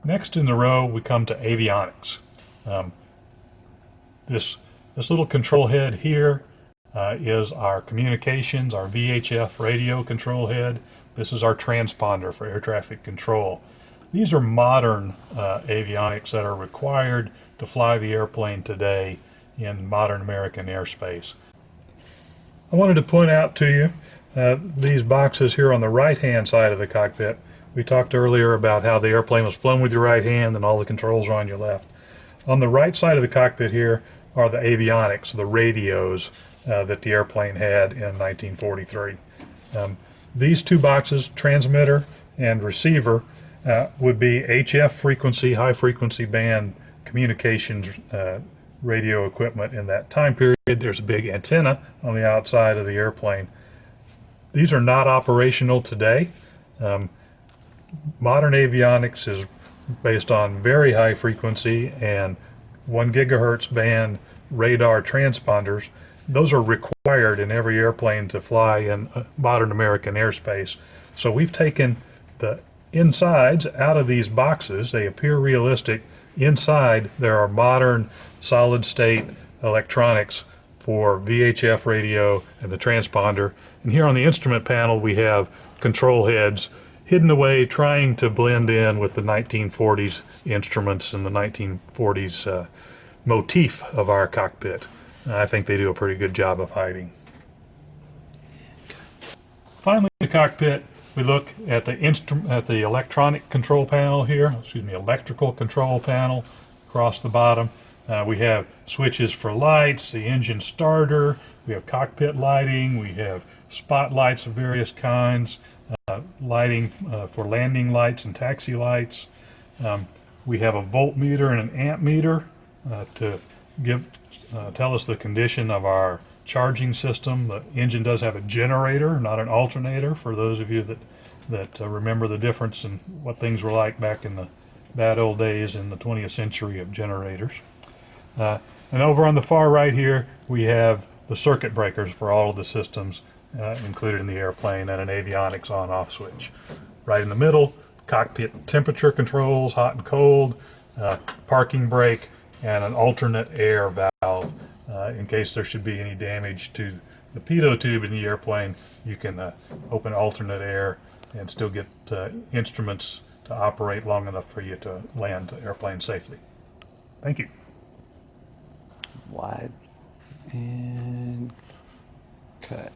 Next in the row, we come to avionics. Um, this little control head here is our communications, our VHF radio control head. This is our transponder for air traffic control. These are modern avionics that are required to fly the airplane today in modern American airspace. I wanted to point out to you these boxes here on the right-hand side of the cockpit. We talked earlier about how the airplane was flown with your right hand and all the controls are on your left. On the right side of the cockpit here are the avionics, the radios that the airplane had in 1943. These two boxes, transmitter and receiver, would be HF frequency, high frequency band communications radio equipment in that time period. There's a big antenna on the outside of the airplane. These are not operational today. Modern avionics is based on very high frequency and 1 gigahertz band radar transponders. Those are required in every airplane to fly in modern American airspace. So we've taken the insides out of these boxes. They appear realistic. Inside there are modern solid state electronics for VHF radio and the transponder. And here on the instrument panel we have control heads hidden away, trying to blend in with the 1940s instruments and the 1940s motif of our cockpit. I think they do a pretty good job of hiding. Finally, in the cockpit, we look at the electronic control panel here. Electrical control panel across the bottom. We have switches for lights, the engine starter. We have cockpit lighting. We have spotlights of various kinds. Lighting for landing lights and taxi lights. We have a voltmeter and an amp meter to tell us the condition of our charging system. The engine does have a generator, not an alternator, for those of you that remember the difference in what things were like back in the bad old days in the 20th century of generators. And over on the far right here we have the circuit breakers for all of the systems included in the airplane, and an avionics on-off switch. Right in the middle, cockpit temperature controls, hot and cold, parking brake, and an alternate air valve. In case there should be any damage to the pitot tube in the airplane, you can open alternate air and still get instruments to operate long enough for you to land the airplane safely. Thank you. Wide and cut.